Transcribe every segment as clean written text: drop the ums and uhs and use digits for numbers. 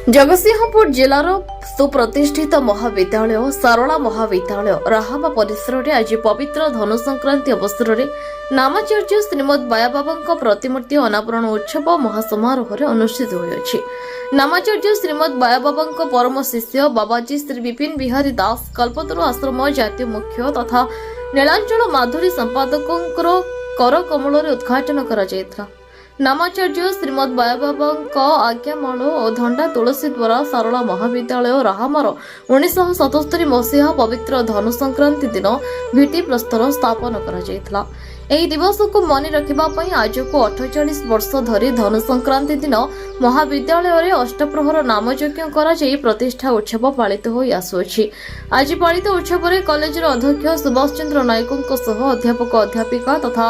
जगतसिंहपुर जिलार सुप्रतिष्ठित महाविद्यालय सारला महाविद्यालय राहामा परिसर में आज पवित्र धनु संक्रांति अवसर में नामाचार्य श्रीमद बायाबाबा प्रतिमूर्ति अनावरण उत्सव महासमारोह अनुष्ठित होइछि। नामाचार्य श्रीमद बायाबाबा परम शिष्य बाबाजी श्री विपिन बिहारी दास कल्पतरु आश्रम जातीय मुख्य तथा नीलांचल माधुरी संपादकों कर कमल उद्घाटन करा जायथिला। नामाचार्य श्रीमद बायाबाबा आज्ञामाल और धंडा तुलसी द्वारा सारला महाविद्यालय राहामार 1977 मसीहा पवित्र धनु संक्रांति दिन भित्ति प्रस्तर स्थापन करा जायथिला। ଏହି ଦିବସକୁ ମନେ ରଖିବା ପାଇଁ ଆଜକୁ 48 ବର୍ଷ ଧରି ଧନୁ ସଂକ୍ରାନ୍ତି ଦିନ ମହାବିଦ୍ୟାଳୟରେ ଅଷ୍ଟପ୍ରହର ନାମଯଜ୍ଞ କରାଯାଇ ପ୍ରତିଷ୍ଠା ଉତ୍ସବ ପାଳିତ ହୋଇ ଆସୁଅଛି। ଆଜି ପାଳିତ ଉତ୍ସବରେ କଲେଜର ଅଧ୍ୟକ୍ଷ ସୁଭାଷ ଚନ୍ଦ୍ର ନାୟକଙ୍କ ସହ ଅଧ୍ୟାପକ ଅଧ୍ୟାପିକା ତଥା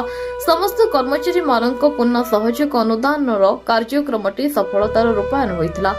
ସମସ୍ତ କର୍ମଚାରୀମାନଙ୍କ ପୂର୍ଣ୍ଣ ସହଯୋଗ ଅନୁଦାନର କାର୍ଯ୍ୟକ୍ରମଟି ସଫଳତାର ରୂପାୟନ ହୋଇଥିଲା।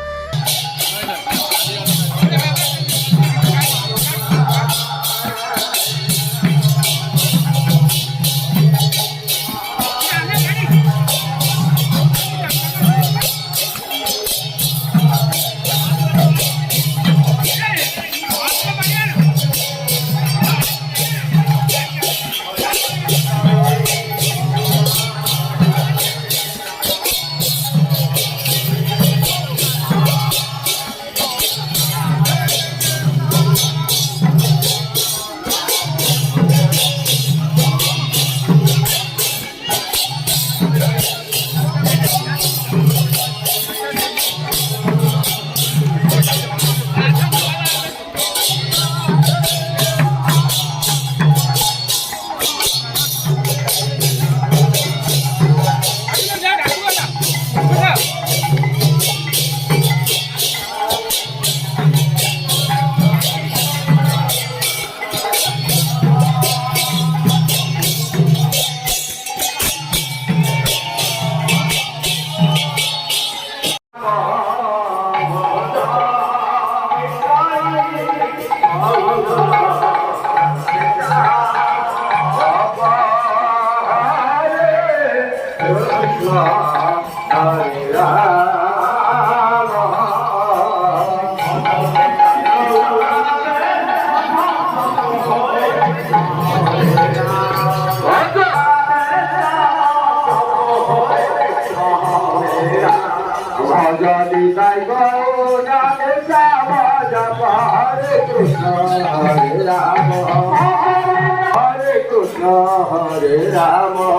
Hare Krishna, Hare Rama.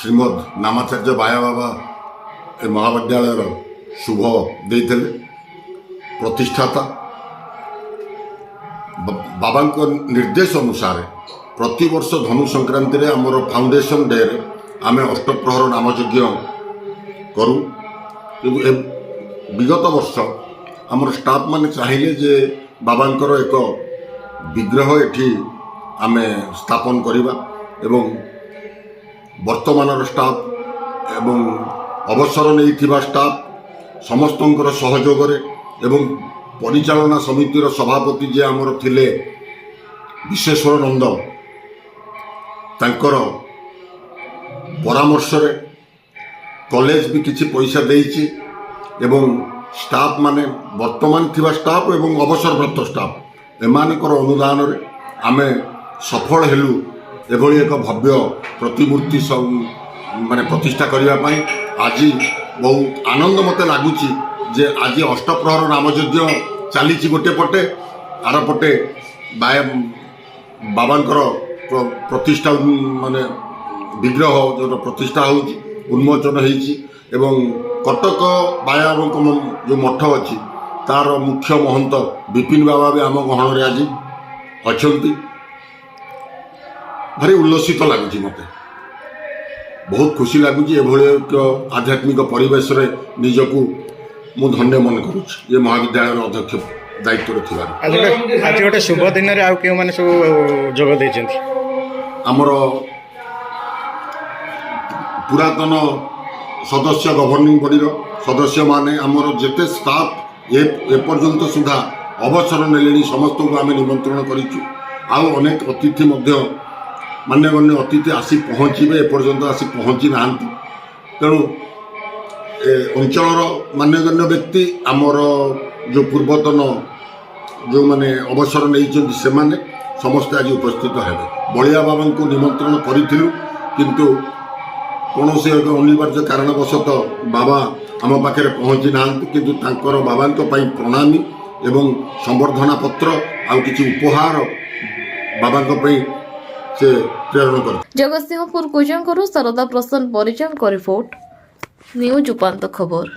ଶ୍ରୀମଦ୍ ନାମାଚାର୍ଯ୍ୟ ବାୟା ବାବା ଏ ମହାବିଦ୍ୟାଳୟର ଶୁଭ ଦେଇଥିଲେ। ପ୍ରତିଷ୍ଠାତା ବାବାଙ୍କ ନିର୍ଦ୍ଦେଶ ଅନୁସାରେ ପ୍ରତିବର୍ଷ ଧନୁ ସଂକ୍ରାନ୍ତିରେ ଆମର ଫାଉଣ୍ଡେସନ୍ ଡେରେ ଆମେ ଅଷ୍ଟପ୍ରହର ନାମଯଜ୍ଞ କରୁ। କିନ୍ତୁ ଏ ବିଗତ ବର୍ଷ ଆମର ଷ୍ଟାଫ୍ ମାନେ ଚାହିଁଲେ ଯେ ବାବାଙ୍କର ଏକ ବିଗ୍ରହ ଏଠି ଆମେ ସ୍ଥାପନ କରିବା ଏବଂ ବର୍ତ୍ତମାନର ଷ୍ଟାଫ୍ ଏବଂ ଅବସର ନେଇଥିବା ଷ୍ଟାଫ୍ ସମସ୍ତଙ୍କର ସହଯୋଗରେ ଏବଂ ପରିଚାଳନା ସମିତିର ସଭାପତି ଯିଏ ଆମର ଥିଲେ ବିଶ୍ୱେଶ୍ୱର ନନ୍ଦ, ତାଙ୍କର ପରାମର୍ଶରେ କଲେଜ ବି କିଛି ପଇସା ଦେଇଛି ଏବଂ ଷ୍ଟାଫ୍ ମାନେ ବର୍ତ୍ତମାନ ଥିବା ଷ୍ଟାଫ୍ ଏବଂ ଅବସରପ୍ରାପ୍ତ ଷ୍ଟାଫ୍ ଏମାନଙ୍କର ଅନୁଦାନରେ ଆମେ ସଫଳ ହେଲୁ ଏଭଳି ଏକ ଭବ୍ୟ ପ୍ରତିମୂର୍ତ୍ତି ମାନେ ପ୍ରତିଷ୍ଠା କରିବା ପାଇଁ। ଆଜି ବହୁତ ଆନନ୍ଦ ମୋତେ ଲାଗୁଛି ଯେ ଆଜି ଅଷ୍ଟପ୍ରହର ନାମଯଜ୍ଞ ଚାଲିଛି ଗୋଟେ ପଟେ, ଆର ପଟେ ବାବାଙ୍କର ପ୍ରତିଷ୍ଠା ମାନେ ବିଗ୍ରହ ଯେଉଁଟା ପ୍ରତିଷ୍ଠା ହେଉଛି ଉନ୍ମୋଚନ ହେଇଛି ଏବଂ କଟକ ବାୟାବାବାଙ୍କ ଯେଉଁ ମଠ ଅଛି ତାର ମୁଖ୍ୟ ମହନ୍ତ ବିପିନ ବାବା ବି ଆମ ଗହଣରେ ଆଜି ଅଛନ୍ତି। ଭାରି ଉଲ୍ଲସିତ ଲାଗୁଛି ମୋତେ, ବହୁତ ଖୁସି ଲାଗୁଛି। ଏଭଳି ଏକ ଆଧ୍ୟାତ୍ମିକ ପରିବେଶରେ ନିଜକୁ ମୁଁ ଧନ୍ୟ ମନେ କରୁଛି ଏ ମହାବିଦ୍ୟାଳୟର ଅଧ୍ୟକ୍ଷ ଦାୟିତ୍ୱରେ ଥିବାରୁ। ଆଜି ଗୋଟେ ଶୁଭ ଦିନରେ ଆଉ କେଉଁମାନେ ସବୁ ଯୋଗ ଦେଇଛନ୍ତି? ଆମର ପୁରାତନ ସଦସ୍ୟ ଗଭର୍ଣ୍ଣିଂ ବଡ଼ିର ସଦସ୍ୟମାନେ, ଆମର ଯେତେ ଷ୍ଟାଫ୍ ଏପର୍ଯ୍ୟନ୍ତ ସୁଦ୍ଧା ଅବସର ନେଲେଣି ସମସ୍ତଙ୍କୁ ଆମେ ନିମନ୍ତ୍ରଣ କରିଛୁ। ଆଉ ଅନେକ ଅତିଥି ମଧ୍ୟ ମାନ୍ୟଗଣ୍ୟ ଅତିଥି ଆସି ପହଞ୍ଚିବେ, ଏପର୍ଯ୍ୟନ୍ତ ଆସି ପହଞ୍ଚି ନାହାନ୍ତି। ତେଣୁ ଅଞ୍ଚଳର ମାନ୍ୟଗଣ୍ୟ ବ୍ୟକ୍ତି ଆମର ଯେଉଁ ପୂର୍ବତନ ଯେଉଁମାନେ ଅବସର ନେଇଛନ୍ତି ସେମାନେ ସମସ୍ତେ ଆଜି ଉପସ୍ଥିତ ହେବେ। ବଳିଆ ବାବାଙ୍କୁ ନିମନ୍ତ୍ରଣ କରିଥିଲୁ, କିନ୍ତୁ କୌଣସି ଏକ ଅନିବାର୍ଯ୍ୟ କାରଣବଶତଃ ବାବା ଆମ ପାଖରେ ପହଞ୍ଚି ନାହାନ୍ତି, କିନ୍ତୁ ତାଙ୍କର ବାବାଙ୍କ ପାଇଁ ପ୍ରଣାମୀ ଏବଂ ସମ୍ବର୍ଦ୍ଧନା ପତ୍ର ଆଉ କିଛି ଉପହାର ବାବାଙ୍କ ପାଇଁ ସେ ପ୍ରେରଣ କରି। ଜଗତସିଂହପୁର କୁଜଙ୍ଗରୁ ଶାରଦା ପ୍ରସନ୍ନ ପରିଜାଙ୍କ ରିପୋର୍ଟ, ନ୍ୟୁଜ ଉପାନ୍ତ ଖବର।